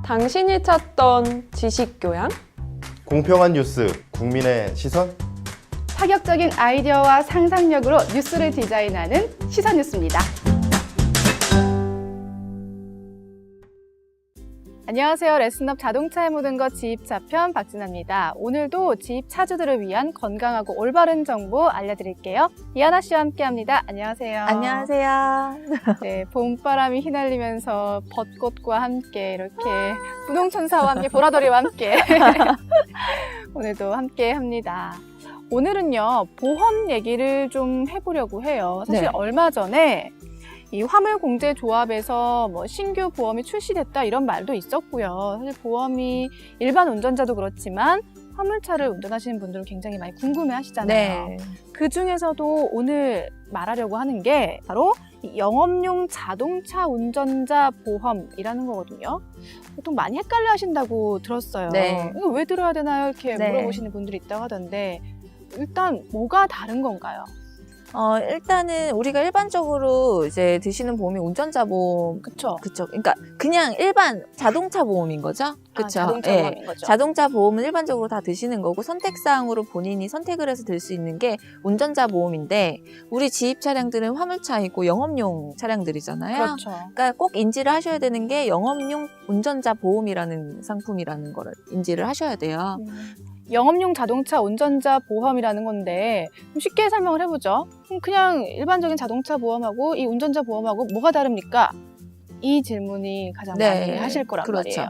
당신이 찾던 지식교양? 공평한 뉴스, 국민의 시선? 파격적인 아이디어와 상상력으로 뉴스를 디자인하는 시선뉴스입니다. 안녕하세요. 레슨업 자동차의 모든 것 지입차편 박진아입니다. 오늘도 지입차주들을 위한 건강하고 올바른 정보 알려드릴게요. 이하나 씨와 함께합니다. 안녕하세요. 안녕하세요. 네, 봄바람이 휘날리면서 벚꽃과 함께 이렇게 분홍천사와 함께 보라돌이와 함께 오늘도 함께합니다. 오늘은요, 보험 얘기를 좀 해보려고 해요. 사실 네. 얼마 전에 이 화물공제조합에서 뭐 신규 보험이 출시됐다 이런 말도 있었고요. 사실 보험이 일반 운전자도 그렇지만 화물차를 운전하시는 분들은 굉장히 많이 궁금해하시잖아요. 네. 그 중에서도 오늘 말하려고 하는 게 바로 이 영업용 자동차 운전자 보험이라는 거거든요. 보통 많이 헷갈려 하신다고 들었어요. 네. 이거 왜 들어야 되나요? 이렇게 네. 물어보시는 분들이 있다고 하던데 일단 뭐가 다른 건가요? 일단은 우리가 일반적으로 이제 드시는 보험이 운전자 보험. 그쵸? 그쵸. 그러니까 그냥 일반 자동차 보험인 거죠. 그쵸. 자동차 예. 보험인 거죠. 자동차 보험은 일반적으로 다 드시는 거고 선택사항으로 본인이 선택을 해서 들 수 있는 게 운전자 보험인데 우리 지입 차량들은 화물차이고 영업용 차량들이잖아요. 그렇죠. 그러니까 꼭 인지를 하셔야 되는 게 영업용 운전자 보험이라는 상품이라는 거를 인지를 하셔야 돼요. 영업용 자동차 운전자 보험이라는 건데 좀 쉽게 설명을 해보죠. 그냥 일반적인 자동차 보험하고 이 운전자 보험하고 뭐가 다릅니까? 이 질문이 가장 많이 하실 거란 그렇죠. 말이에요.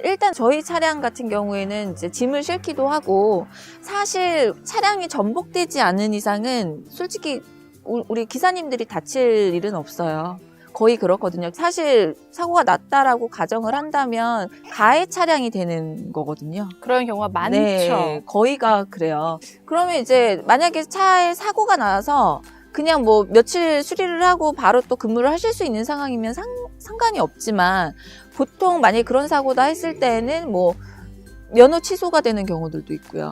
일단 저희 차량 같은 경우에는 이제 짐을 싣기도 하고 사실 차량이 전복되지 않은 이상은 솔직히 우리 기사님들이 다칠 일은 없어요. 거의 그렇거든요. 사실 사고가 났다라고 가정을 한다면 가해 차량이 되는 거거든요. 그런 경우가 많죠. 네, 거의가 그래요. 그러면 이제 만약에 차에 사고가 나서 그냥 뭐 며칠 수리를 하고 바로 또 근무를 하실 수 있는 상황이면 상관이 없지만 보통 만약에 그런 사고다 했을 때는 뭐 면허 취소가 되는 경우들도 있고요.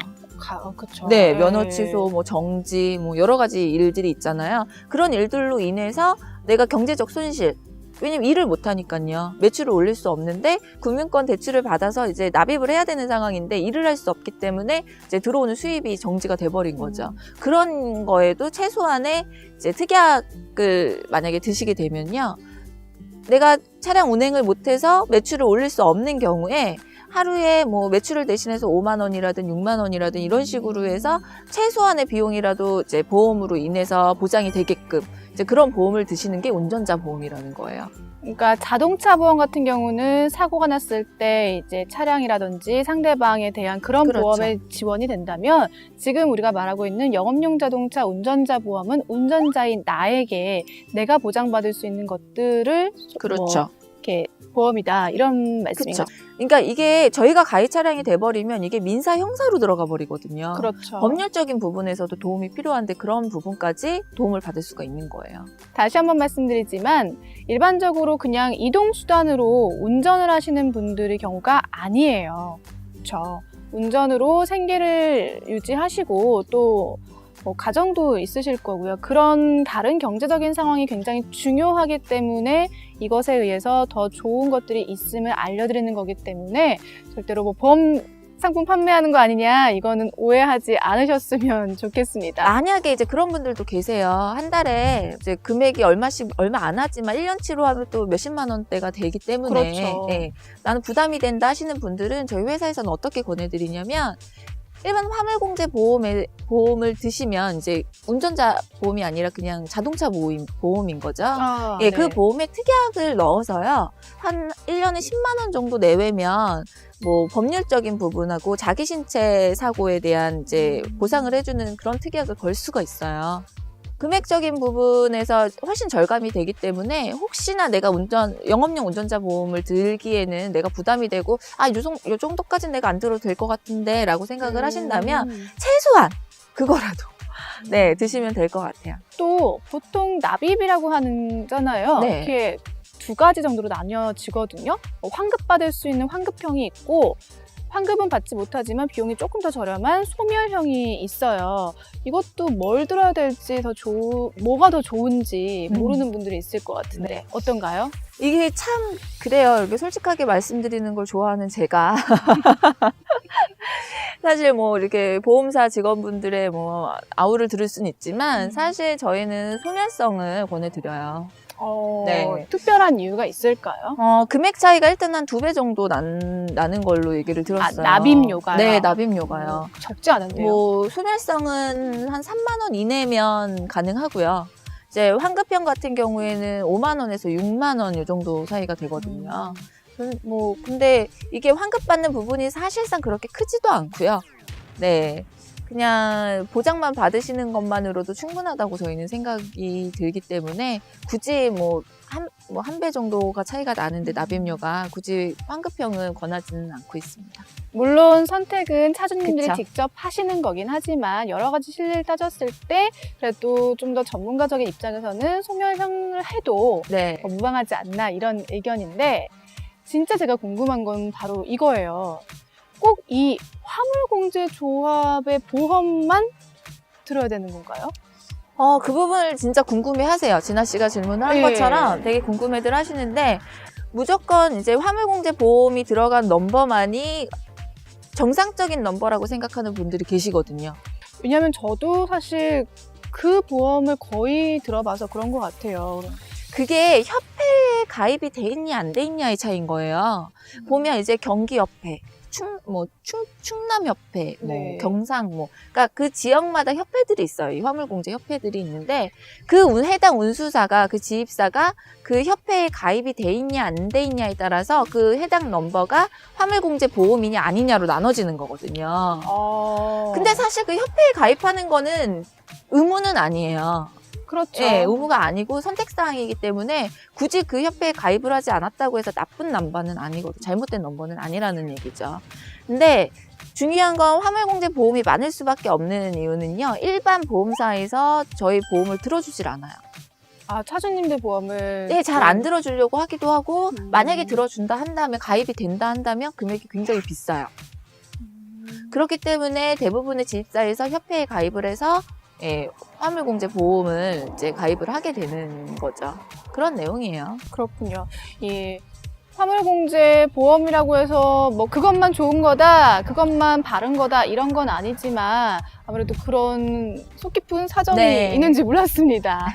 그쵸. 네, 면허 취소, 뭐 정지, 뭐 여러 가지 일들이 있잖아요. 그런 일들로 인해서 내가 경제적 손실, 왜냐면 일을 못 하니까요. 매출을 올릴 수 없는데 금융권 대출을 받아서 이제 납입을 해야 되는 상황인데 일을 할 수 없기 때문에 이제 들어오는 수입이 정지가 돼버린 거죠. 그런 거에도 최소한의 이제 특약을 만약에 드시게 되면요. 내가 차량 운행을 못해서 매출을 올릴 수 없는 경우에 하루에 뭐 매출을 대신해서 5만 원이라든 6만 원이라든 이런 식으로 해서 최소한의 비용이라도 이제 보험으로 인해서 보장이 되게끔 이제 그런 보험을 드시는 게 운전자 보험이라는 거예요. 그러니까 자동차 보험 같은 경우는 사고가 났을 때 이제 차량이라든지 상대방에 대한 그런 그렇죠. 보험에 지원이 된다면 지금 우리가 말하고 있는 영업용 자동차 운전자 보험은 운전자인 나에게 내가 보장받을 수 있는 것들을 그렇죠. 이렇게 보험이다 이런 말씀인가요? 그렇죠. 그러니까 이게 저희가 가해 차량이 돼버리면 이게 민사 형사로 들어가 버리거든요. 그렇죠. 법률적인 부분에서도 도움이 필요한데 그런 부분까지 도움을 받을 수가 있는 거예요. 다시 한번 말씀드리지만 일반적으로 그냥 이동수단으로 운전을 하시는 분들의 경우가 아니에요. 그렇죠. 운전으로 생계를 유지하시고 또 뭐 가정도 있으실 거고요. 그런 다른 경제적인 상황이 굉장히 중요하기 때문에 이것에 의해서 더 좋은 것들이 있음을 알려드리는 거기 때문에 절대로 뭐 보험 상품 판매하는 거 아니냐 이거는 오해하지 않으셨으면 좋겠습니다. 만약에 이제 그런 분들도 계세요. 한 달에 이제 금액이 얼마 안 하지만 1년치로 하면 또 몇십만 원대가 되기 때문에 그렇죠. 예, 나는 부담이 된다 하시는 분들은 저희 회사에서는 어떻게 권해드리냐면 일반 화물공제 보험을 드시면 이제 운전자 보험이 아니라 그냥 자동차 보험인 거죠. 예, 네. 그 보험에 특약을 넣어서요. 한 1년에 10만 원 정도 내외면 뭐 법률적인 부분하고 자기 신체 사고에 대한 이제 보상을 해주는 그런 특약을 걸 수가 있어요. 금액적인 부분에서 훨씬 절감이 되기 때문에 혹시나 내가 영업용 운전자 보험을 들기에는 내가 부담이 되고 요 정도까지는 내가 안 들어도 될 것 같은데 라고 생각을 하신다면 최소한 그거라도 네 드시면 될 것 같아요. 또 보통 납입이라고 하잖아요. 네. 이렇게 두 가지 정도로 나뉘어지거든요. 환급받을 수 있는 환급형이 있고 환급은 받지 못하지만 비용이 조금 더 저렴한 소멸형이 있어요. 이것도 뭘 들어야 될지 뭐가 더 좋은지 모르는 분들이 있을 것 같은데 네. 어떤가요? 이게 참 그래요. 이렇게 솔직하게 말씀드리는 걸 좋아하는 제가 사실 뭐 이렇게 보험사 직원분들의 뭐 아우를 들을 수는 있지만 사실 저희는 소멸성을 권해드려요. 네. 특별한 이유가 있을까요? 금액 차이가 일단 한 2배 정도 나는 걸로 얘기를 들었어요. 납입료가요? 네, 납입료가요. 적지 않은데요. 뭐 소멸성은 한 3만 원 이내면 가능하고요. 이제 환급형 같은 경우에는 5만 원에서 6만 원 이 정도 사이가 되거든요. 뭐 근데 이게 환급 받는 부분이 사실상 그렇게 크지도 않고요. 네. 그냥 보장만 받으시는 것만으로도 충분하다고 저희는 생각이 들기 때문에 굳이 한 배 정도가 차이가 나는데 납입료가 굳이 환급형은 권하지는 않고 있습니다. 물론 선택은 차주님들이 그쵸. 직접 하시는 거긴 하지만 여러 가지 실리를 따졌을 때 그래도 좀 더 전문가적인 입장에서는 소멸형을 해도 네. 무방하지 않나 이런 의견인데 진짜 제가 궁금한 건 바로 이거예요. 꼭 이 화물공제조합의 보험만 들어야 되는 건가요? 그 부분을 진짜 궁금해 하세요. 진아 씨가 질문을 한 예. 것처럼 되게 궁금해들 하시는데 무조건 이제 화물공제 보험이 들어간 넘버만이 정상적인 넘버라고 생각하는 분들이 계시거든요. 왜냐면 저도 사실 그 보험을 거의 들어봐서 그런 것 같아요. 그게 협회에 가입이 돼 있냐 안 돼 있냐의 차이인 거예요. 보면 이제 경기협회, 충남협회, 네. 경상, 그러니까 그 지역마다 협회들이 있어요. 이 화물공제 협회들이 있는데 그 해당 운수사가 그 지입사가 그 협회에 가입이 돼 있냐 안 돼 있냐에 따라서 그 해당 넘버가 화물공제 보험이냐 아니냐로 나눠지는 거거든요. 근데 사실 그 협회에 가입하는 거는 의무는 아니에요. 그렇죠. 네, 의무가 아니고 선택사항이기 때문에 굳이 그 협회에 가입을 하지 않았다고 해서 나쁜 넘버는 아니거든요. 잘못된 넘버는 아니라는 얘기죠. 근데 중요한 건 화물공제 보험이 많을 수밖에 없는 이유는요. 일반 보험사에서 저희 보험을 들어주질 않아요. 차주님들 보험을 네, 잘 안 들어주려고 하기도 하고 만약에 들어준다 한다면 가입이 된다 한다면 금액이 굉장히 비싸요. 그렇기 때문에 대부분의 지입사에서 협회에 가입을 해서 화물공제 보험을 이제 가입을 하게 되는 거죠. 그런 내용이에요. 그렇군요. 이 화물공제 보험이라고 해서 뭐 그것만 좋은 거다, 그것만 바른 거다 이런 건 아니지만 아무래도 그런 속 깊은 사정이 네. 있는지 몰랐습니다.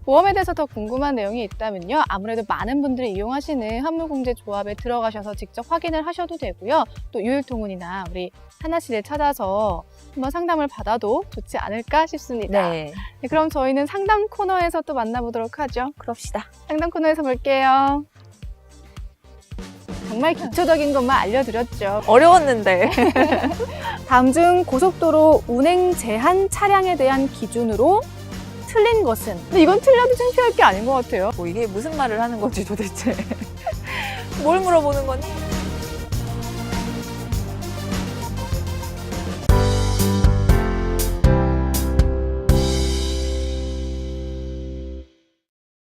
보험에 대해서 더 궁금한 내용이 있다면요. 아무래도 많은 분들이 이용하시는 화물공제 조합에 들어가셔서 직접 확인을 하셔도 되고요. 또 유일통운이나 우리 하나 씨를 찾아서 한번 상담을 받아도 좋지 않을까 싶습니다. 네, 네, 그럼 저희는 상담 코너에서 또 만나보도록 하죠. 그럽시다. 상담 코너에서 볼게요. 정말 기초적인 것만 알려드렸죠. 어려웠는데. 다음 중 고속도로 운행 제한 차량에 대한 기준으로 틀린 것은? 근데 이건 틀려도 창피할 게 아닌 것 같아요. 이게 무슨 말을 하는 거지 도대체. 뭘 물어보는 거니?